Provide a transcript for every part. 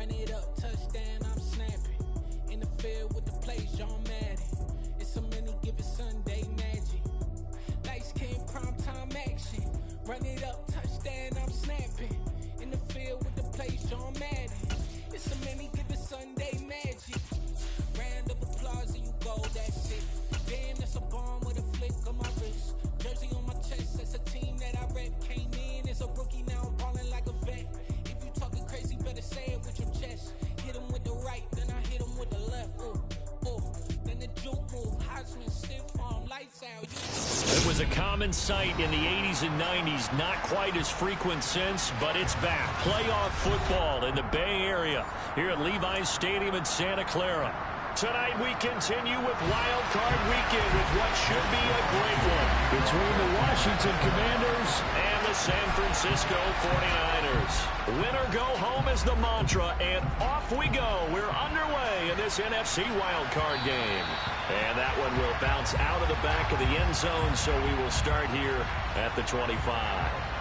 Run it up, touchdown, I'm snapping. In the field with the plays, John Madden. It's a many given Sunday magic. Light skin, prime time action. Run it up, touchdown, I'm snapping. In the field with the plays, John Madden. It's a many given Sunday magic. Round of applause and you go, that's it. Damn, that's a bomb with a flick on my wrist. Jersey on my chest, that's a team that I rep. Came in as a rookie, now I'm ballin' like a vet. If you talking crazy, better say it with your chest. Hit him with the right, then I hit him with the left. Then the juke move, Heisman, stiff arm, lights out. It was a common sight in the 80s and 90s, not quite as frequent since, but it's back. Playoff football in the Bay Area here at Levi's Stadium in Santa Clara. Tonight we continue with Wild Card Weekend with what should be a great one between the Washington Commanders and the San Francisco 49ers. Winner go home is the mantra, and off we go. We're underway in this NFC Wild Card game. And that one will bounce out of the back of the end zone, so we will start here at the 25.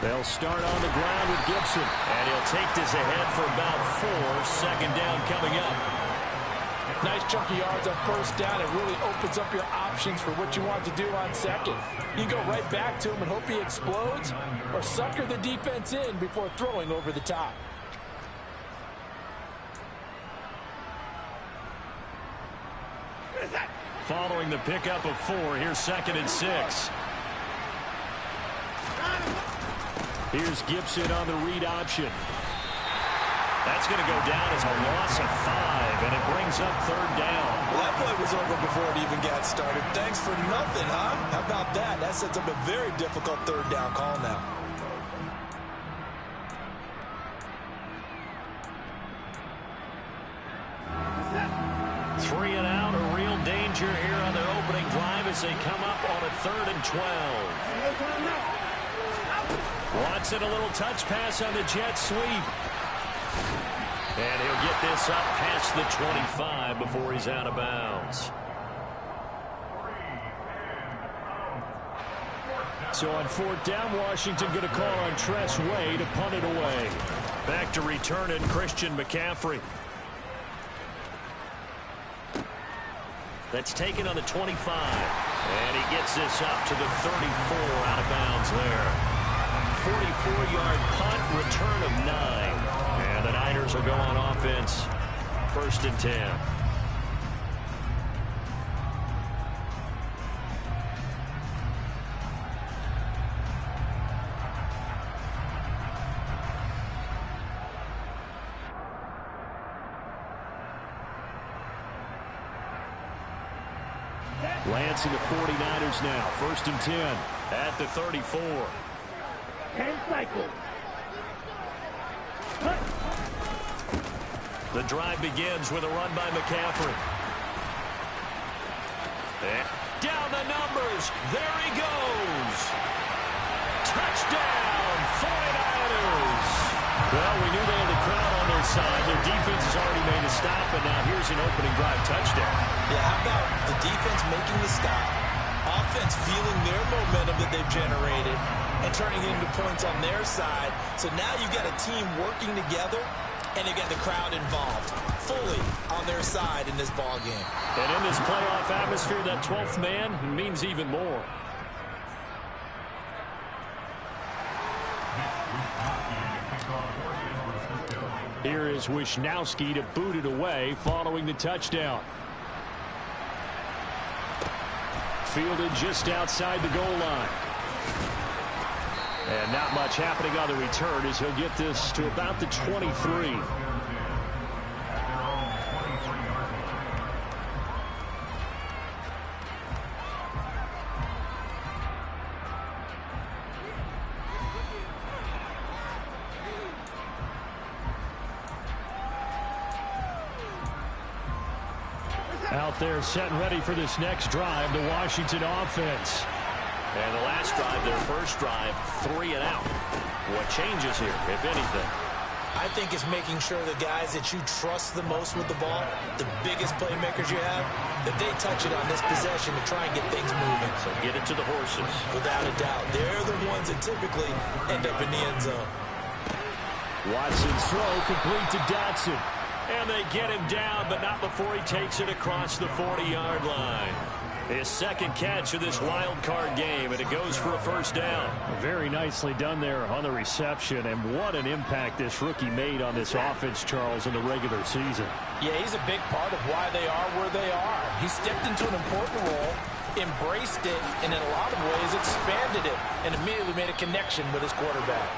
They'll start on the ground with Gibson. And he'll take this ahead for about 4. Second down coming up. Nice chunky yards on first down. It really opens up your options for what you want to do on second. You go right back to him and hope he explodes, or sucker the defense in before throwing over the top. Following the pickup of 4, here's 2nd and 6. Here's Gibson on the read option. That's going to go down as a loss of 5, and it brings up 3rd down. Well, that play was over before it even got started. Thanks for nothing, huh? How about that? That sets up a very difficult 3rd down call now. Three and out, a real danger here on their opening drive as they come up on a 3rd and 12. Watson, a little touch pass on the jet sweep. And he'll get this up past the 25 before he's out of bounds. So on 4th down, Washington going to call on Tress Way to punt it away. Back to return in Christian McCaffrey. That's taken on the 25. And he gets this up to the 34 out of bounds there. 44-yard punt, return of 9. And the Niners will go on offense. 1st and 10. Lancing the 49ers now. 1st and 10 at the 34. 10 cycles. The drive begins with a run by McCaffrey. And down the numbers. There he goes. Touchdown, 49ers. Well, we knew they had the crowd on their side. Their defense has already made a stop, and now here's an opening drive touchdown. Yeah, how about the defense making the stop, offense feeling their momentum that they've generated, and turning it into points on their side. So now you've got a team working together, and they've got the crowd involved fully on their side in this ball game. And in this playoff atmosphere, that 12th man means even more. Here is Wisnowski to boot it away following the touchdown. Fielded just outside the goal line. And not much happening on the return as he'll get this to about the 23. Out there setting ready for this next drive, the Washington offense. And the last drive, their first drive, 3 and out. What changes here, if anything? I think it's making sure the guys that you trust the most with the ball, the biggest playmakers you have, that they touch it on this possession to try and get things moving. So get it to the horses. Without a doubt. They're the ones that typically end up in the end zone. Watson's throw complete to Dotson. And they get him down, but not before he takes it across the 40-yard line. His second catch of this wild card game, and it goes for a first down. Very nicely done there on the reception, and what an impact this rookie made on this offense, Charles, in the regular season. Yeah, he's a big part of why they are where they are. He stepped into an important role, embraced it, and in a lot of ways expanded it, and immediately made a connection with his quarterback.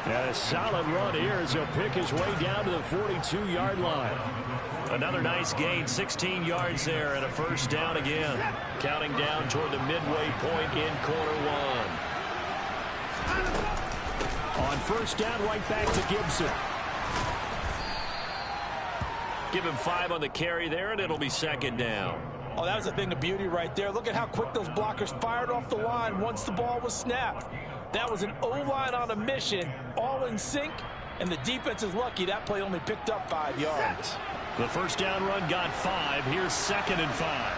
And a solid run here as he'll pick his way down to the 42-yard line. Another nice gain, 16 yards there, and a first down again. Counting down toward the midway point in quarter one. On first down, right back to Gibson. Give him 5 on the carry there, and it'll be second down. Oh, that was a thing of beauty right there. Look at how quick those blockers fired off the line once the ball was snapped. That was an O-line on a mission, all in sync, and the defense is lucky that play only picked up 5 yards. The first down run got 5. Here's 2nd and 5.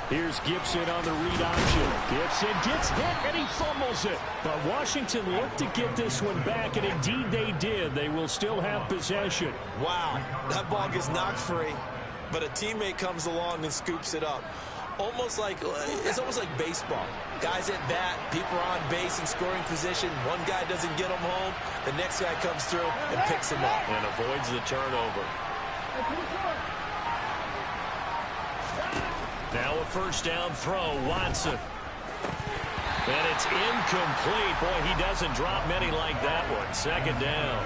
Here's Gibson on the read option. Gibson gets hit and he fumbles it. But Washington looked to get this one back, and indeed they did. They will still have possession. Wow, that ball gets knocked free, but a teammate comes along and scoops it up. It's almost like baseball. Guys at bat, people are on base in scoring position. One guy doesn't get him home. The next guy comes through and picks him up. And avoids the turnover. Now a first down throw, Watson. And it's incomplete. Boy, he doesn't drop many like that one. Second down.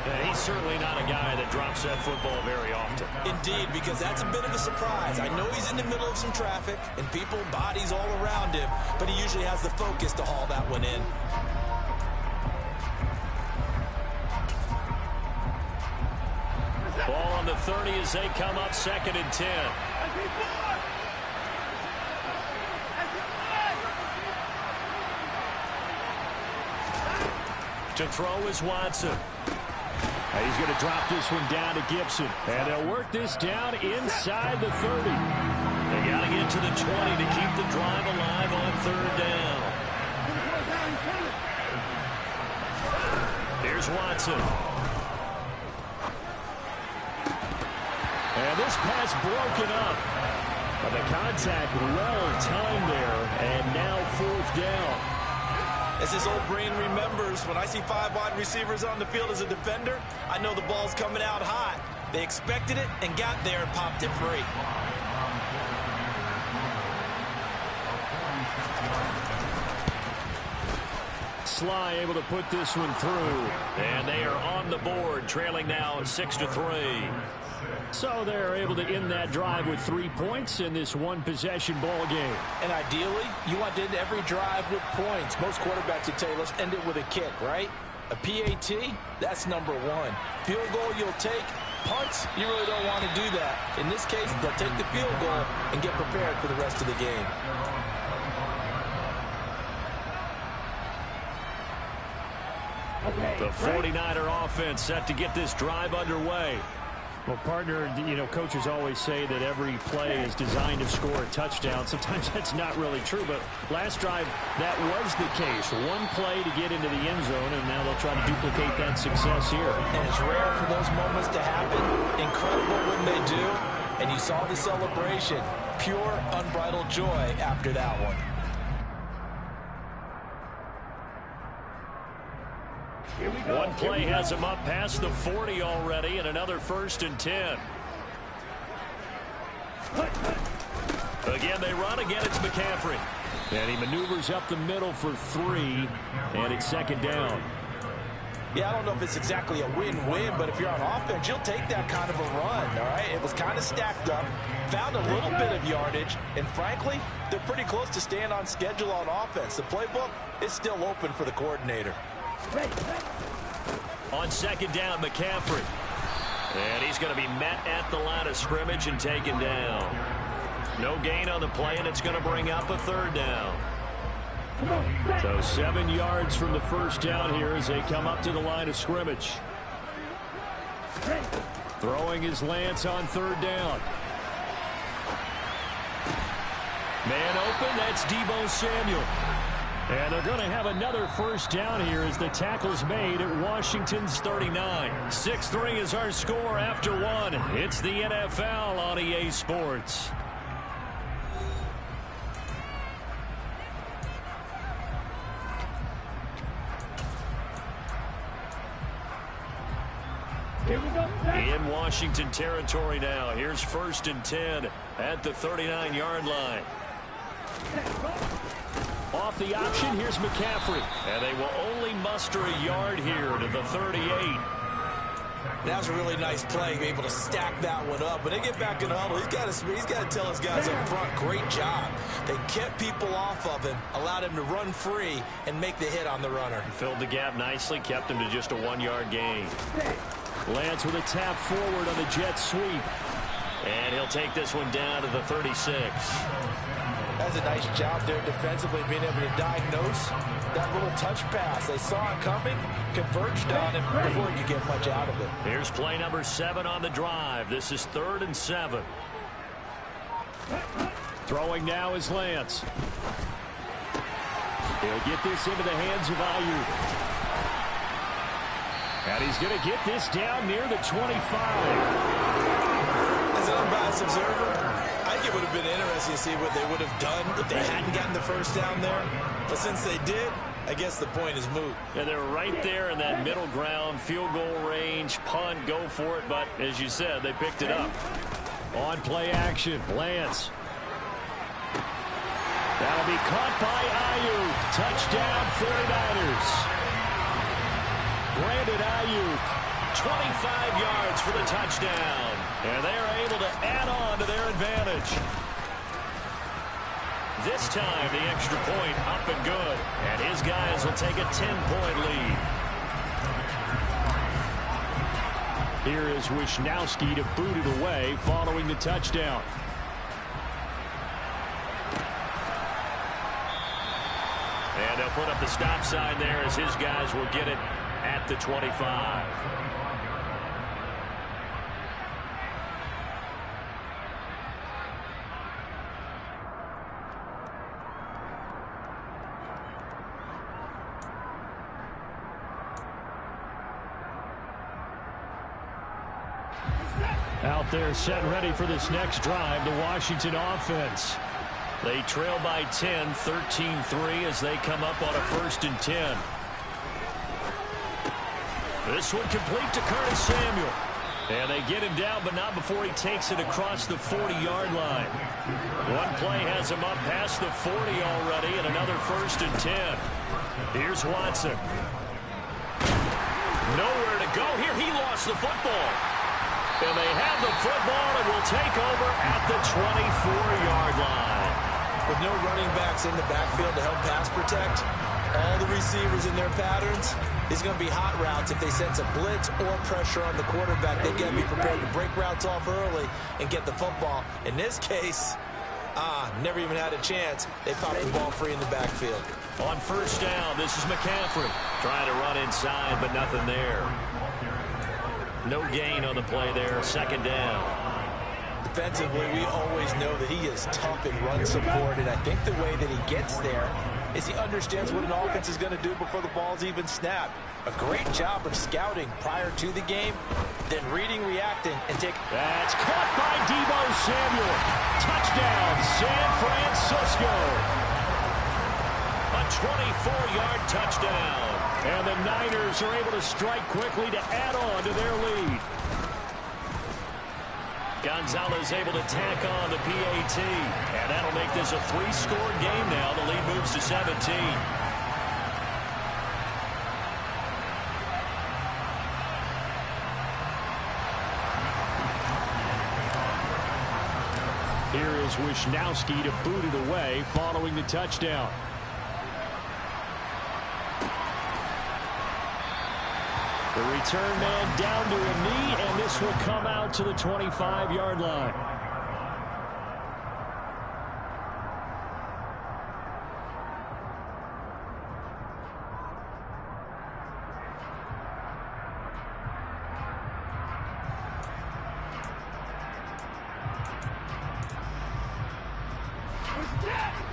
And he's certainly not a guy that drops that football very often. Indeed, because that's a bit of a surprise. I know he's in the middle of some traffic and people, bodies all around him, but he usually has the focus to haul that one in. Ball on the 30 as they come up, 2nd and 10. To throw is Watson. He's going to drop this one down to Gibson. And they'll work this down inside the 30. They got to get to the 20 to keep the drive alive on 3rd down. Here's Watson. And this pass broken up. But the contact well timed there. And now 4th down. As his old brain remembers, when I see 5 wide receivers on the field as a defender, I know the ball's coming out hot. They expected it and got there and popped it free. Sly able to put this one through. And they are on the board, trailing now 6-3. So they're able to end that drive with 3 points in this one-possession ball game. And ideally, you want to end every drive with points. Most quarterbacks would tell you, let's end it with a kick, right? A PAT, that's number 1. Field goal you'll take. Punts, you really don't want to do that. In this case, they'll take the field goal and get prepared for the rest of the game. The 49er offense set to get this drive underway. Well, partner, coaches always say that every play is designed to score a touchdown. Sometimes that's not really true, but last drive, that was the case. One play to get into the end zone, and now they'll try to duplicate that success here. And it's rare for those moments to happen. Incredible when they do. And you saw the celebration. Pure, unbridled joy after that one. One play has him up past the 40 already, and another 1st and 10. Again, they run. Again, it's McCaffrey. And he maneuvers up the middle for 3, and it's 2nd down. Yeah, I don't know if it's exactly a win-win, but if you're on offense, you'll take that kind of a run, all right? It was kind of stacked up, found a little bit of yardage, and frankly, they're pretty close to staying on schedule on offense. The playbook is still open for the coordinator. On on second down, McCaffrey. And he's going to be met at the line of scrimmage and taken down. No gain on the play, and it's going to bring up a third down. So 7 yards from the first down here as they come up to the line of scrimmage. Throwing is Lance on third down. Man open, that's Deebo Samuel. And they're going to have another first down here as the tackle's made at Washington's 39. 6-3 is our score after one. It's the NFL on EA Sports. In Washington territory now. Here's 1st and 10 at the 39-yard line. Off the option, here's McCaffrey. And they will only muster a yard here to the 38. That was a really nice play, able to stack that one up. When they get back in the huddle, he's got to tell his guys up front, great job. They kept people off of him, allowed him to run free and make the hit on the runner. Filled the gap nicely, kept him to just a 1-yard gain. Lance with a tap forward on the jet sweep. And he'll take this one down to the 36. That's a nice job there defensively, being able to diagnose that little touch pass. They saw it coming, converged on him before he could get much out of it. Here's play number 7 on the drive. This is 3rd and 7. Throwing now is Lance. He'll get this into the hands of Ayuk. And he's going to get this down near the 25. As an unbiased observer, I think it would have been interesting to see what they would have done if they hadn't gotten the first down there. But since they did, I guess the point is moot. Yeah, they're right there in that middle ground, field goal range, punt, go for it. But as you said, they picked it up. On play action, Lance. That'll be caught by Ayuk. Touchdown, 49ers. Brandon Ayuk, 25 yards for the touchdown. And they are able to add on to their advantage. This time, the extra point up and good. And his guys will take a 10-point lead. Here is Wisnowski to boot it away following the touchdown. And they'll put up the stop sign there as his guys will get it at the 25. Out there set and ready for this next drive, the Washington offense. They trail by 10, 13-3 as they come up on a 1st and 10. This one complete to Curtis Samuel. And they get him down, but not before he takes it across the 40-yard line. One play has him up past the 40 already, and another 1st and 10. Here's Watson. Nowhere to go here. He lost the football. And they have the football and will take over at the 24-yard line. With no running backs in the backfield to help pass protect, all the receivers in their patterns, it's going to be hot routes. If they sense a blitz or pressure on the quarterback, they've got to be prepared to break routes off early and get the football. In this case, never even had a chance. They popped the ball free in the backfield. On 1st down, this is McCaffrey. Trying to run inside, but nothing there. No gain on the play there. 2nd down. Defensively, we always know that he is tough in run support, and I think the way that he gets there is he understands what an offense is going to do before the ball's even snapped. A great job of scouting prior to the game, then reading, reacting, and taking. That's caught by Deebo Samuel. Touchdown, San Francisco. A 24-yard touchdown. And the Niners are able to strike quickly to add on to their lead. Gonzalez able to tack on the PAT. And that'll make this a 3-score game now. The lead moves to 17. Here is Wisnowski to boot it away following the The return man down to a knee, and this will come out to the 25-yard line.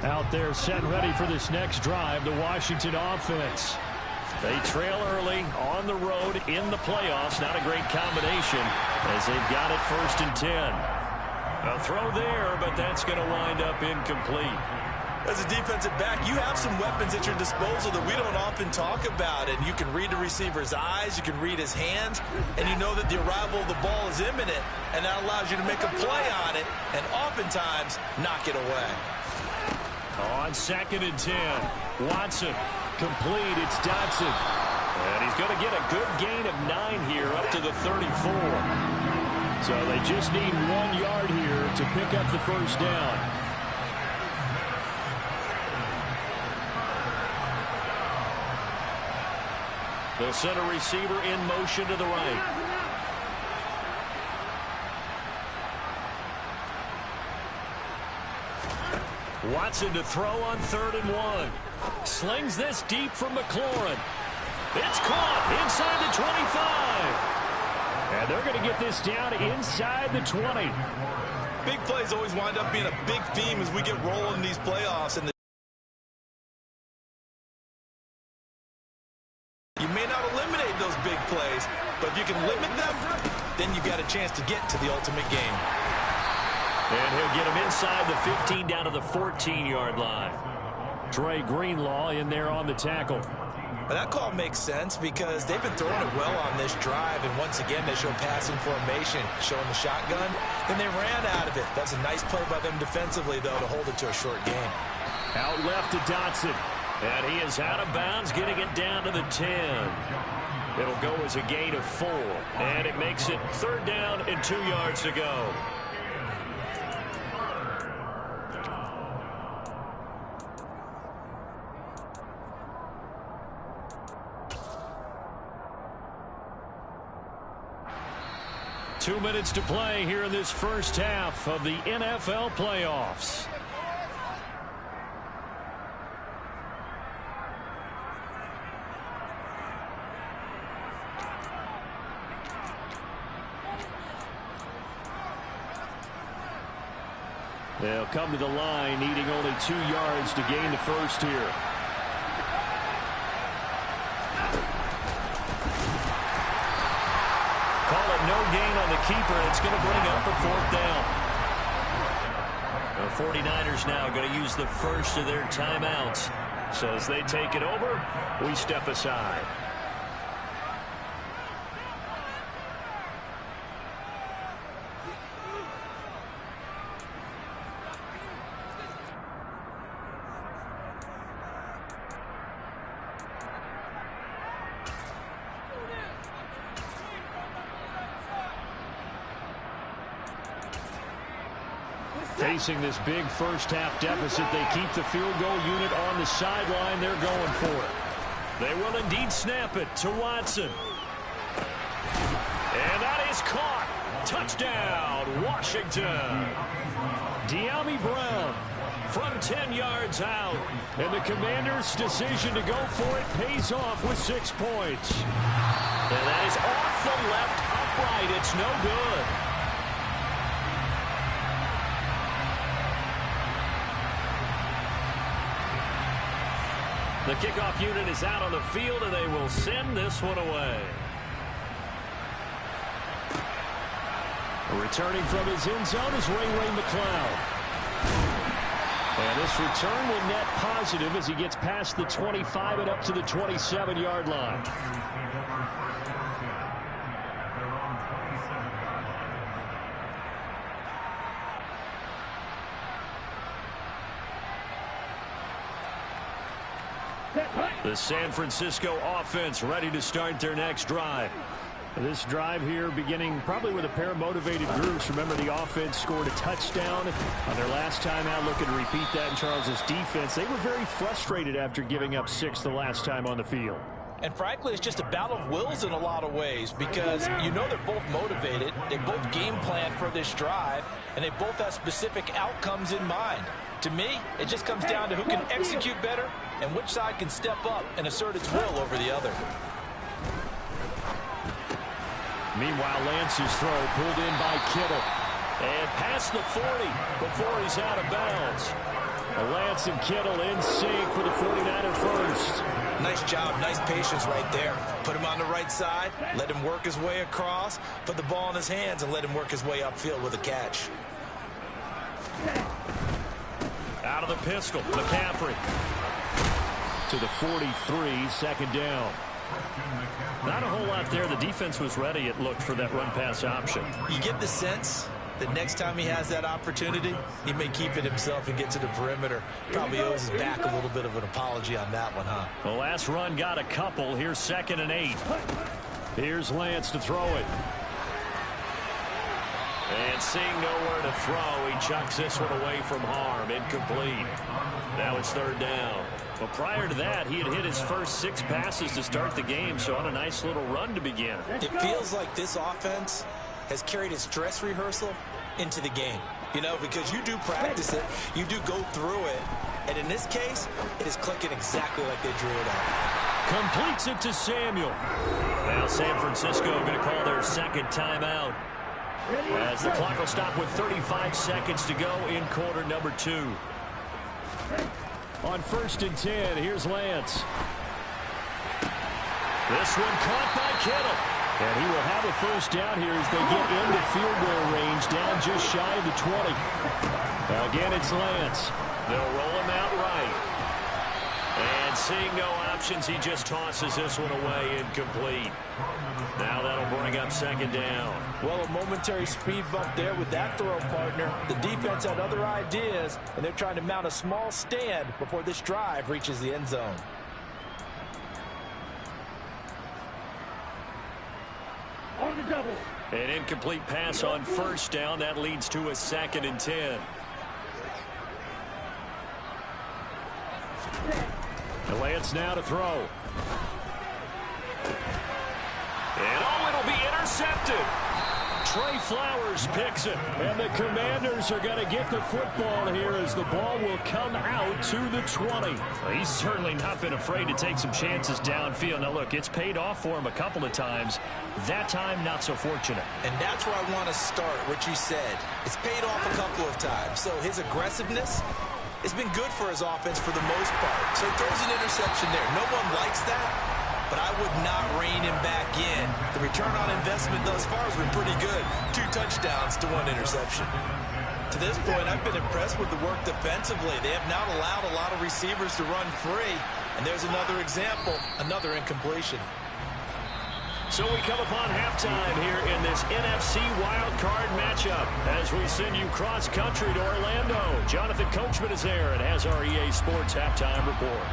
Out there set ready for this next drive, the Washington offense. They trail early on the road in the playoffs. Not a great combination as they've got it 1st and 10. A throw there, but that's going to wind up incomplete. As a defensive back, you have some weapons at your disposal that we don't often talk about. And you can read the receiver's eyes, you can read his hands, and you know that the arrival of the ball is imminent, and that allows you to make a play on it and oftentimes knock it away. On 2nd and 10, Watson complete. It's Dotson. And he's going to get a good gain of 9 here up to the 34. So they just need 1 yard here to pick up the first down. The center receiver in motion to the right. Watson to throw on 3rd and 1. Slings this deep from McLaurin. It's caught inside the 25. And they're going to get this down inside the 20. Big plays always wind up being a big theme as we get rolling in these playoffs. And you may not eliminate those big plays, but if you can limit them, then you've got a chance to get to the ultimate game. And he'll get him inside the 15 down to the 14-yard line. Dre Greenlaw in there on the tackle. But that call makes sense because they've been throwing it well on this drive, and once again they show passing formation, showing the shotgun. Then they ran out of it. That's a nice play by them defensively, though, to hold it to a short game. Out left to Dotson. And he is out of bounds, getting it down to the 10. It'll go as a gain of 4. And it makes it 3rd down and 2 yards to go. Two minutes to play here in this first half of the NFL playoffs. They'll come to the line, needing only 2 yards to gain the first here. Call it no gain on the keeper. It's going to bring up a 4th down. The 49ers now going to use the first of their timeouts. So as they take it over, we step aside. Facing this big first-half deficit, they keep the field goal unit on the sideline. They're going for it. They will indeed snap it to Watson. And that is caught. Touchdown, Washington. De'Ami Brown from 10 yards out. And the Commanders' decision to go for it pays off with 6 points. And that is off the left upright. It's no good. The kickoff unit is out on the field, and they will send this one away. Returning from his end zone is Ray McCloud. And this return will net positive as he gets past the 25 and up to the 27-yard line. The San Francisco offense ready to start their next drive. This drive here beginning probably with a pair of motivated groups. Remember, the offense scored a touchdown on their last time out. Looking to repeat that in Charles's defense. They were very frustrated after giving up 6 the last time on the field. And frankly, it's just a battle of wills in a lot of ways because you know they're both motivated, they both game plan for this drive, and they both have specific outcomes in mind. To me, it just comes down to who can execute better and which side can step up and assert its will over the other. Meanwhile, Lance's throw pulled in by Kittle. And past the 40 before he's out of bounds. Lance and Kittle in sync for the 49er first. Nice job, nice patience right there. Put him on the right side, let him work his way across, put the ball in his hands, and let him work his way upfield with a catch. Out of the pistol, McCaffrey. To the 43, second down. Not a whole lot there. The defense was ready, it looked, for that run-pass option. You get the sense that next time he has that opportunity, he may keep it himself and get to the perimeter. Probably owes his back a little bit of an apology on that one, huh? The last run got a couple. Here's 2nd and 8. Here's Lance to throw it. And seeing nowhere to throw, he chucks this one away from harm. Incomplete. Now it's 3rd down. Well, prior to that, he had hit his first 6 passes to start the game, so on a nice little run to begin. It feels like this offense has carried its dress rehearsal into the game. You know, because you do practice it, you do go through it, and in this case, it is clicking exactly like they drew it up. Completes it to Samuel. Now San Francisco going to call their 2nd timeout, as the clock will stop with 35 seconds to go in quarter number 2. On 1st and 10, here's Lance. This one caught by Kittle. And he will have a first down here as they get into field goal range, down just shy of the 20. Again, it's Lance. They'll roll him out right. And seeing no options, he just tosses this one away, incomplete. Now that'll bring up 2nd down. Well, a momentary speed bump there with that throw, partner. The defense had other ideas, and they're trying to mount a small stand before this drive reaches the end zone. On the double. An incomplete pass on 1st down. That leads to a 2nd and 10. Lance now to throw. And oh, it'll be intercepted. Trey Flowers picks it. And the Commanders are going to get the football here as the ball will come out to the 20. Well, he's certainly not been afraid to take some chances downfield. Now, look, it's paid off for him a couple of times. That time, not so fortunate. And that's where I want to start, what you said. It's paid off a couple of times. So his aggressiveness has been good for his offense for the most part. So he throws an interception there. No one likes that, but I would not rein him back in. The return on investment thus far has been pretty good. 2 touchdowns to 1 interception. To this point, I've been impressed with the work defensively. They have not allowed a lot of receivers to run free. And there's another example, another incompletion. So we come upon halftime here in this NFC wildcard matchup as we send you cross-country to Orlando. Jonathan Coachman is there and has our EA Sports halftime report.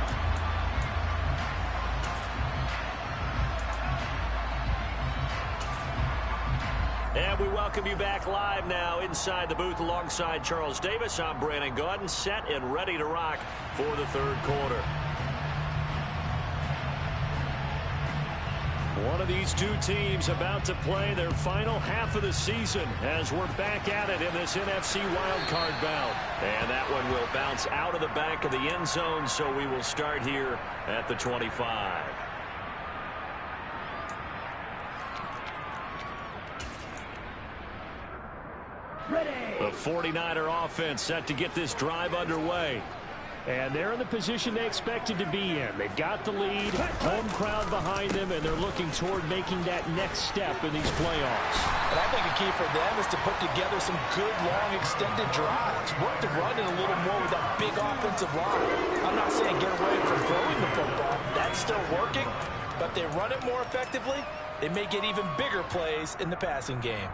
And we welcome you back live now inside the booth alongside Charles Davis. I'm Brandon Gaudin, set and ready to rock for the 3rd quarter. One of these 2 teams about to play their final half of the season as we're back at it in this NFC wildcard bout. And that one will bounce out of the back of the end zone, so we will start here at the 25. Ready. The 49er offense set to get this drive underway. And they're in the position they expected to be in. They've got the lead, home crowd behind them, and they're looking toward making that next step in these playoffs. And I think a key for them is to put together some good, long, extended drives. Work the run in a little more with that big offensive line. I'm not saying get away from throwing the football. That's still working, but they run it more effectively. They may get even bigger plays in the passing game.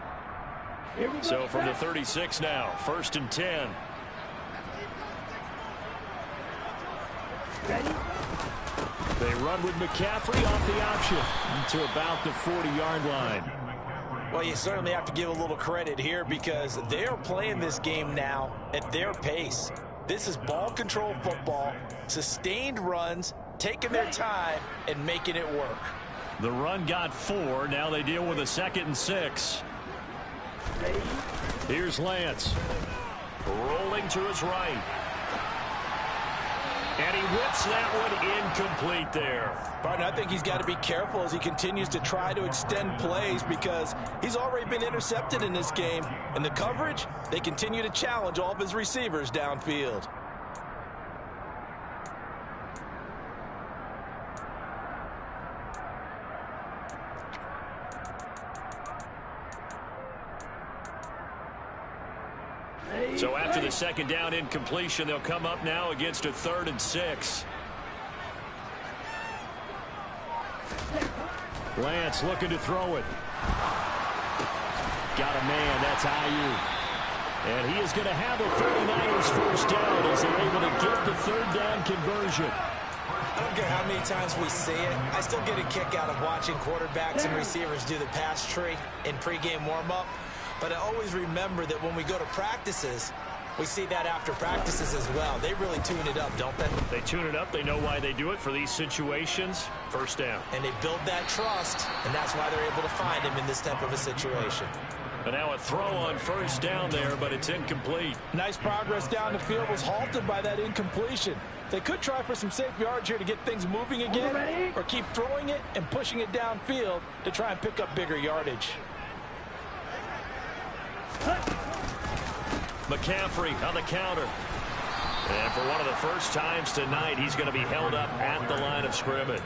So from the 36 now, 1st and 10. Ready? They run with McCaffrey off the option to about the 40-yard line. Well, you certainly have to give a little credit here because they're playing this game now at their pace. This is ball control football, sustained runs, taking their time and making it work. The run got 4. Now they deal with a 2nd and 6. Here's Lance. Rolling to his right. And he whips that one incomplete there. Partner, I think he's got to be careful as he continues to try to extend plays because he's already been intercepted in this game. And the coverage, they continue to challenge all of his receivers downfield. So after the 2nd down incompletion, they'll come up now against a 3rd and 6. Lance looking to throw it. Got a man. That's Ayuk. And he is going to have a 49ers first down as they're able to get the 3rd down conversion. I don't care how many times we see it. I still get a kick out of watching quarterbacks and receivers do the pass tree in pregame warm-up. But I always remember that when we go to practices, we see that after practices as well. They really tune it up, don't they? They tune it up. They know why they do it for these situations. First down. And they build that trust, and that's why they're able to find him in this type of a situation. But now a throw on first down there, but it's incomplete. Nice progress down the field was halted by that incompletion. They could try for some safe yards here to get things moving again, or keep throwing it and pushing it downfield to try and pick up bigger yardage. McCaffrey on the counter. And for one of the first times tonight, he's going to be held up at the line of scrimmage.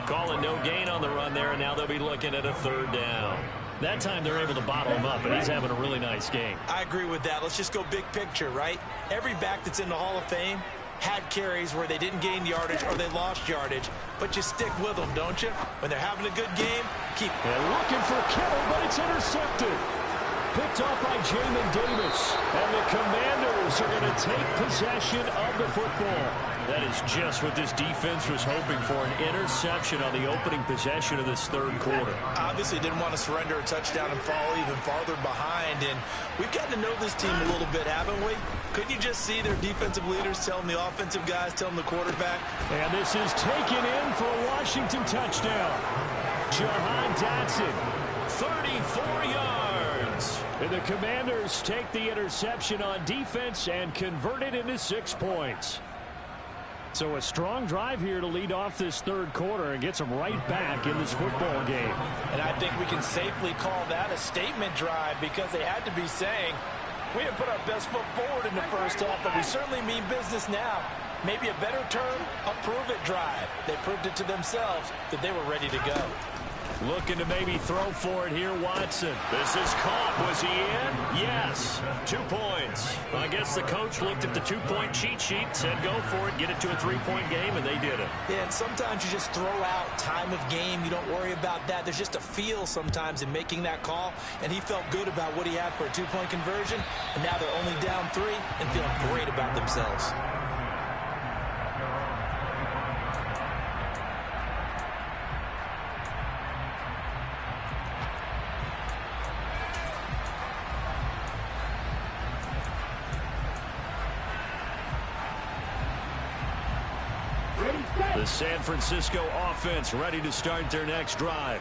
Calling no gain on the run there, and now they'll be looking at a 3rd down. That time they're able to bottle him up, and he's having a really nice game. I agree with that. Let's just go big picture, right? Every back that's in the Hall of Fame had carries where they didn't gain yardage or they lost yardage, but you stick with them, don't you? When they're having a good game, keep... And looking for Kittle, but it's intercepted. Picked off by Jamin Davis. And the Commanders are going to take possession of the football. That is just what this defense was hoping for, an interception on the opening possession of this 3rd quarter. Obviously didn't want to surrender a touchdown and fall even farther behind. And we've gotten to know this team a little bit, haven't we? Couldn't you just see their defensive leaders telling the offensive guys, telling the quarterback? And this is taken in for a Washington touchdown. Jahan Dotson, 34 yards. And the Commanders take the interception on defense and convert it into 6 points. So a strong drive here to lead off this 3rd quarter and gets them right back in this football game. And I think we can safely call that a statement drive because they had to be saying, we didn't put our best foot forward in the first half, but we certainly mean business now. Maybe a better term, a prove-it drive. They proved it to themselves that they were ready to go. Looking to maybe throw for it here, Watson. This is caught. Was he in? Yes. 2 points. Well, I guess the coach looked at the 2-point cheat sheet, said go for it, get it to a 3-point game, and they did it. Yeah, and sometimes you just throw out time of game. You don't worry about that. There's just a feel sometimes in making that call, and he felt good about what he had for a 2-point conversion, and now they're only down 3 and feeling great about themselves. The San Francisco offense ready to start their next drive.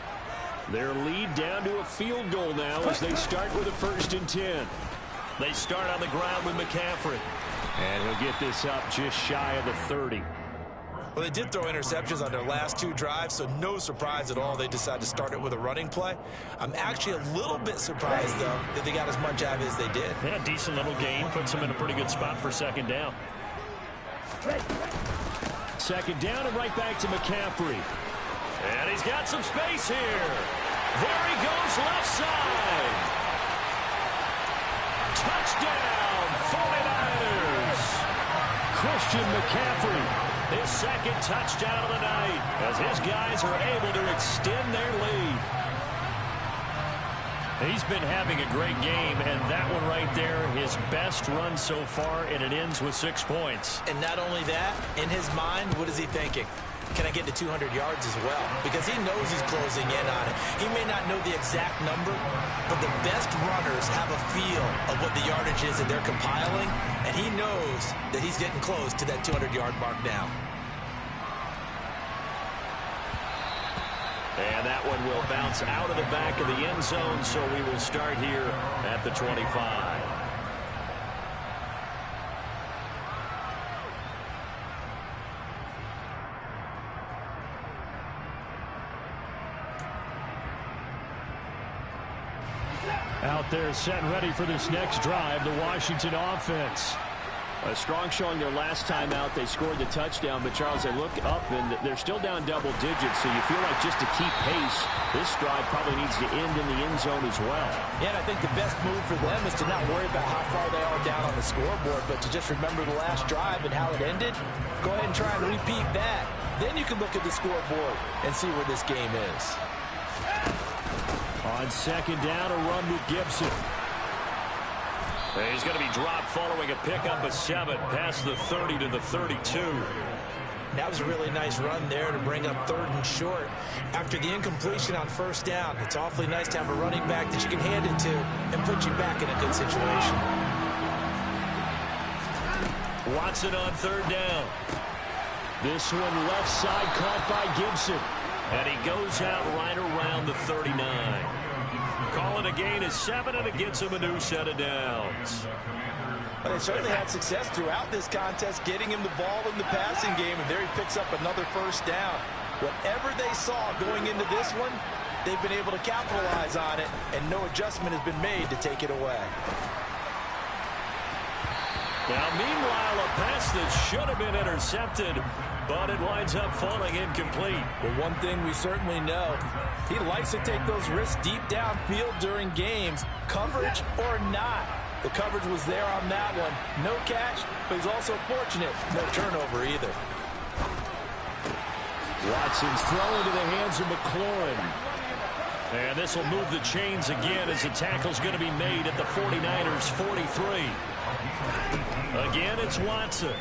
Their lead down to a field goal now as they start with a 1st and 10. They start on the ground with McCaffrey. And he'll get this up just shy of the 30. Well, they did throw interceptions on their last 2 drives, so no surprise at all they decided to start it with a running play. I'm actually a little bit surprised, though, that they got as much out of it as they did. Yeah, decent little gain. Puts them in a pretty good spot for 2nd down. 2nd down and right back to McCaffrey. And he's got some space here. There he goes left side. Touchdown, 49ers. Christian McCaffrey, his 2nd touchdown of the night as his guys are able to extend their lead. He's been having a great game, and that one right there, his best run so far, and it ends with 6 points. And not only that, in his mind, what is he thinking? Can I get to 200 yards as well? Because he knows he's closing in on it. He may not know the exact number, but the best runners have a feel of what the yardage is that they're compiling, and he knows that he's getting close to that 200-yard mark now. And that one will bounce out of the back of the end zone, so we will start here at the 25. Out there set and ready for this next drive, the Washington offense. A strong showing their last time out. They scored the touchdown, but Charles, they look up and they're still down double digits, so you feel like just to keep pace, this drive probably needs to end in the end zone as well. Yeah, and I think the best move for them is to not worry about how far they are down on the scoreboard, but to just remember the last drive and how it ended. Go ahead and try and repeat that. Then you can look at the scoreboard and see where this game is. On second down, a run with Gibson. He's going to be dropped following a pickup of 7 past the 30 to the 32. That was a really nice run there to bring up 3rd and short. After the incompletion on first down, it's awfully nice to have a running back that you can hand it to and put you back in a good situation. Watson on 3rd down. This one left side caught by Gibson. And he goes out right around the 39. Calling a gain of 7, and it gets him a new set of downs. But they certainly had success throughout this contest, getting him the ball in the passing game, and there he picks up another first down. Whatever they saw going into this one, they've been able to capitalize on it, and no adjustment has been made to take it away. Now, meanwhile, a pass that should have been intercepted, but it winds up falling incomplete. Well, one thing we certainly know, he likes to take those risks deep downfield during games, coverage or not. The coverage was there on that one. No catch, but he's also fortunate. No turnover either. Watson's throw into the hands of McLaurin. And this will move the chains again as the tackle's going to be made at the 49ers' 43. Again, it's Watson.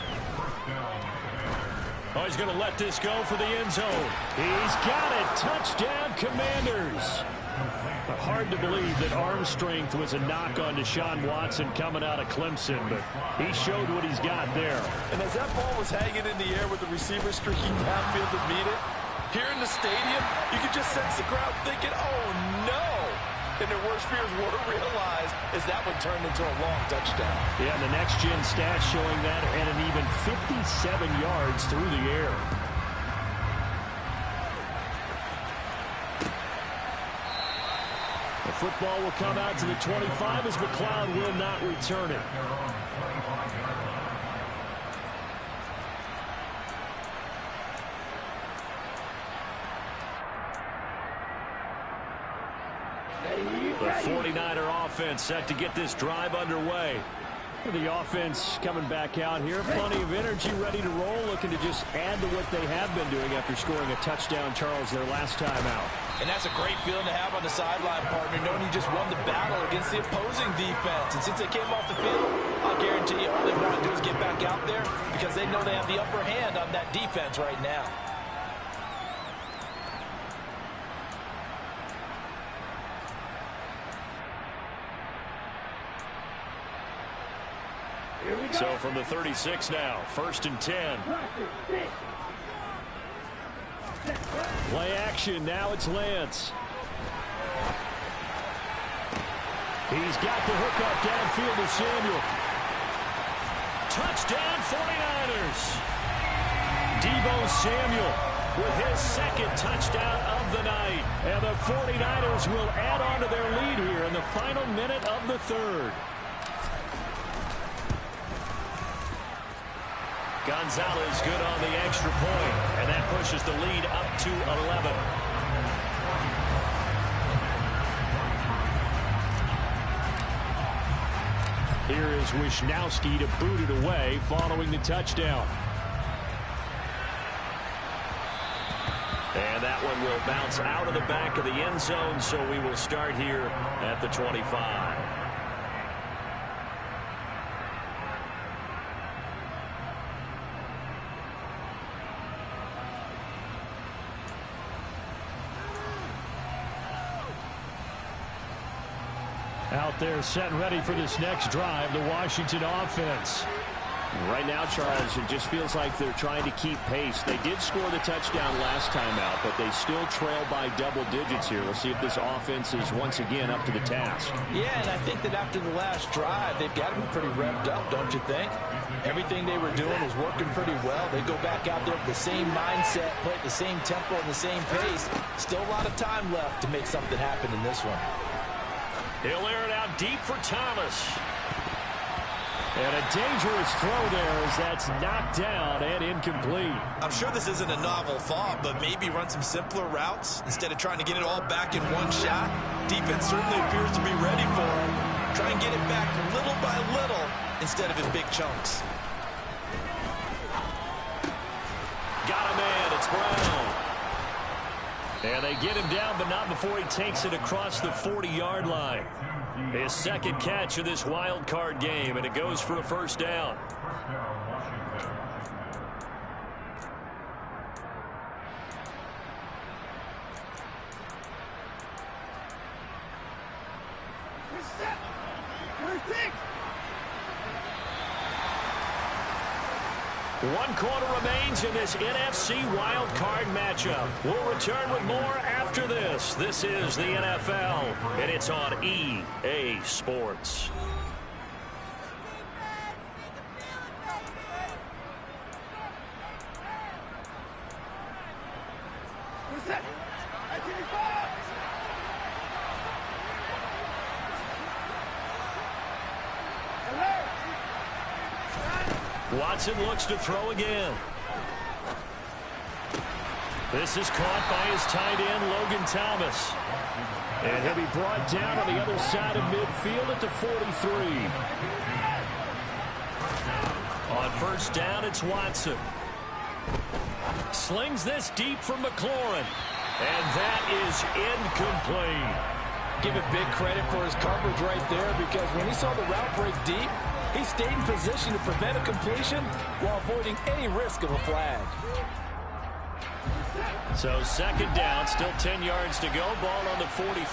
Oh, he's going to let this go for the end zone. He's got it. Touchdown, Commanders. Hard to believe that arm strength was a knock on Deshaun Watson coming out of Clemson, but he showed what he's got there. And as that ball was hanging in the air with the receiver streaking downfield to meet it, here in the stadium, you could just sense the crowd thinking, oh, no. And their worst fears were realized as that one turned into a long touchdown. Yeah, and the next-gen stats showing that at an even 57 yards through the air. The football will come out to the 25 as McLeod will not return it. The 49er offense set to get this drive underway. The offense coming back out here. Plenty of energy, ready to roll, looking to just add to what they have been doing after scoring a touchdown, Charles, their last time out. And that's a great feeling to have on the sideline, partner, knowing you just won the battle against the opposing defense. And since they came off the field, I'll guarantee you all they want to do is get back out there because they know they have the upper hand on that defense right now. So from the 36 now, 1st and 10. Play action, now it's Lance. He's got the hookup downfield to Samuel. Touchdown 49ers. Deebo Samuel with his 2nd touchdown of the night. And the 49ers will add on to their lead here in the final minute of the 3rd. Gonzalez good on the extra point, and that pushes the lead up to 11. Here is Wisnowski to boot it away following the touchdown. And that one will bounce out of the back of the end zone, so we will start here at the 25. Out there set and ready for this next drive, the Washington offense. Right now, Charles, it just feels like they're trying to keep pace. They did score the touchdown last time out, but they still trail by double digits here. We'll see if this offense is once again up to the task. Yeah, and I think that after the last drive, they've got to be pretty revved up, don't you think? Everything they were doing was working pretty well. They go back out there with the same mindset, play at the same tempo and the same pace. Still a lot of time left to make something happen in this one. He'll air it out deep for Thomas. And a dangerous throw there as that's knocked down and incomplete. I'm sure this isn't a novel thought, but maybe run some simpler routes instead of trying to get it all back in one shot. Defense certainly appears to be ready for him. Try and get it back little by little instead of in big chunks. Got a man. It's Brown. And they get him down, but not before he takes it across the 40-yard line. His second catch of this wild card game, and it goes for a first down. One quarter remains in this NFC wild card matchup. We'll return with more after this. This is the NFL, and it's on EA Sports. Watson looks to throw again. This is caught by his tight end, Logan Thomas. And he'll be brought down on the other side of midfield at the 43. On first down, it's Watson. Slings this deep for McLaurin. And that is incomplete. Give it big credit for his coverage right there, because when he saw the route break deep, he stayed in position to prevent a completion while avoiding any risk of a flag. So second down, still 10 yards to go. Ball on the 43.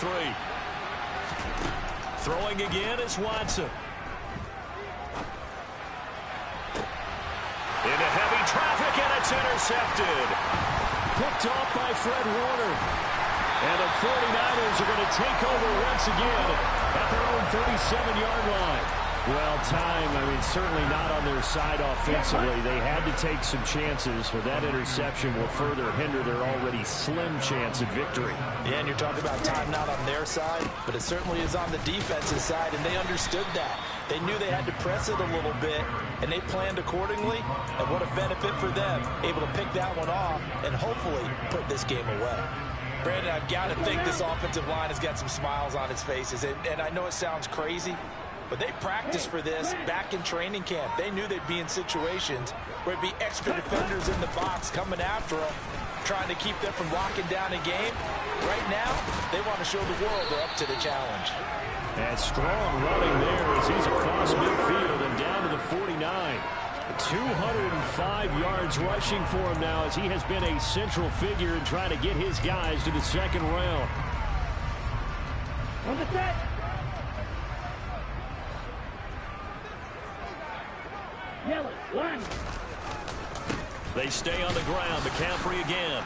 Throwing again is Watson. Into heavy traffic, and it's intercepted. Picked off by Fred Warner. And the 49ers are going to take over once again at their own 37-yard line. Well, time, certainly not on their side offensively. They had to take some chances, but that interception will further hinder their already slim chance at victory. Yeah, and you're talking about time not on their side, but it certainly is on the defensive side, and they understood that. They knew they had to press it a little bit, and they planned accordingly, and what a benefit for them, able to pick that one off and hopefully put this game away. Brandon, I've got to think this offensive line has got some smiles on its faces, and I know it sounds crazy, but they practiced for this back in training camp. They knew they'd be in situations where it'd be extra defenders in the box coming after them, trying to keep them from locking down a game. Right now, they want to show the world they're up to the challenge. And strong running there as he's across midfield and down to the 49. 205 yards rushing for him now, as he has been a central figure in trying to get his guys to the second round. On the set. Yellow, line. They stay on the ground. McCaffrey again.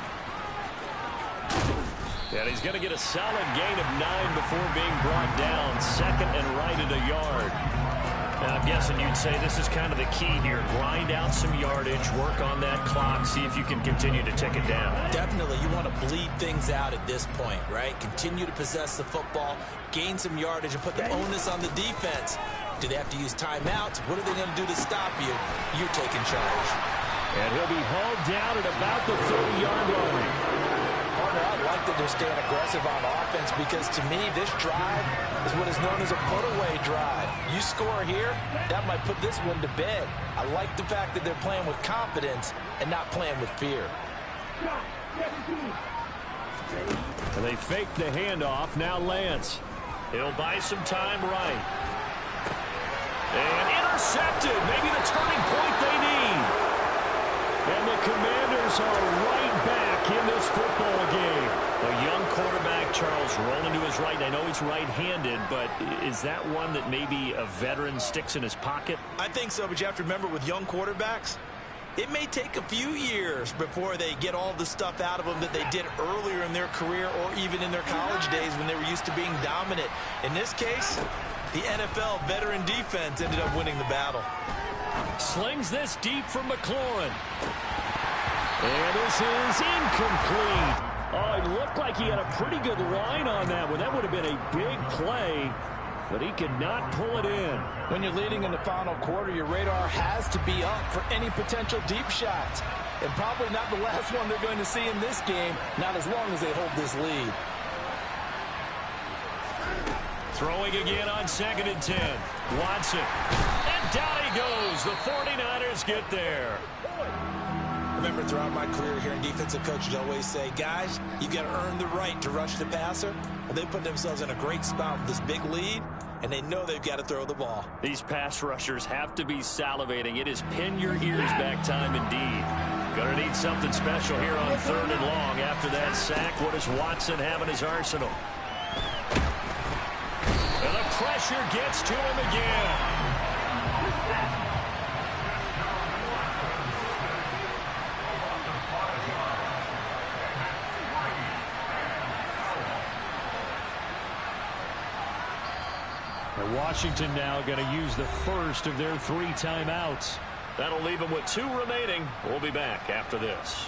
And he's going to get a solid gain of 9 before being brought down. Second and right at a yard. Now, I'm guessing you'd say this is kind of the key here. Grind out some yardage, work on that clock, see if you can continue to tick it down. Definitely, you want to bleed things out at this point, right? Continue to possess the football, gain some yardage, and put the onus on the defense. Do they have to use timeouts? What are they going to do to stop you? You're taking charge. And he'll be hauled down at about the 30-yard line. I like that they're staying aggressive on offense, because to me, this drive is what is known as a put-away drive. You score here, that might put this one to bed. I like the fact that they're playing with confidence and not playing with fear. And they fake the handoff. Now Lance. He'll buy some time right. And intercepted. Maybe the turning point they need. And the Commanders are right back in this football game. A young quarterback, Charles, rolling to his right. I know he's right-handed, but is that one that maybe a veteran sticks in his pocket? I think so, but you have to remember with young quarterbacks, it may take a few years before they get all the stuff out of them that they did earlier in their career or even in their college days when they were used to being dominant. In this case, the NFL veteran defense ended up winning the battle. Slings this deep from McLaurin. And this is incomplete. Oh, it looked like he had a pretty good line on that one. That would have been a big play, but he could not pull it in. When you're leading in the final quarter, your radar has to be up for any potential deep shots. And probably not the last one they're going to see in this game, not as long as they hold this lead. Throwing again on 2nd and 10. Watson. And down he goes. The 49ers get there. Remember, throughout my career here in defensive coaches always say, guys, you got to earn the right to rush the passer. Well, they put themselves in a great spot with this big lead, and they know they've got to throw the ball. These pass rushers have to be salivating. It is pin your ears back time indeed. Going to need something special here on 3rd and long. After that sack, what does Watson have in his arsenal? And the pressure gets to him again. And Washington now going to use the first of their 3 timeouts. That'll leave them with 2 remaining. We'll be back after this.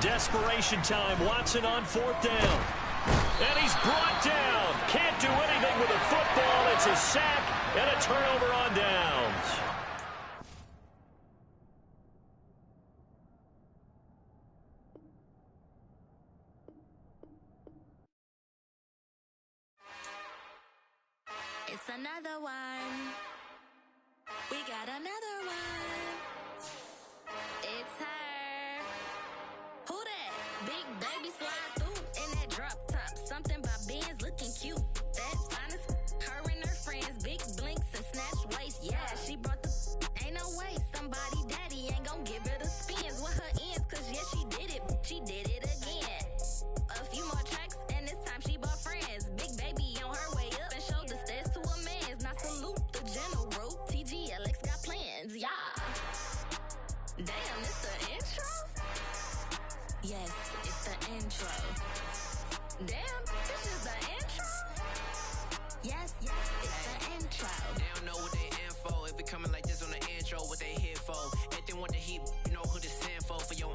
Desperation time. Watson on 4th down. And he's brought down. Can't do anything with a football. It's a sack and a turnover on downs. It's another one. We got another one. It's her. Who that? Big baby slide through in that drop top. Something by Benz looking cute. That's fine as her and her friends. Big blinks and snatch waist. Yeah, she brought the ain't no way. Somebody daddy ain't gon' give her the spins with her ends. Cause yeah, she did it. She did it again. A few more tracks and this time she bought friends. Big baby on her way up and showed the stairs to a man's. Now salute the general. TGLX got plans. Yeah. Damn, it's the intro? Yes, it's the intro. Damn, this is the intro? Yes, it's the intro. They don't know what they in for. If it coming like this on the intro, what they here for. If they want the heat, you know who to send for your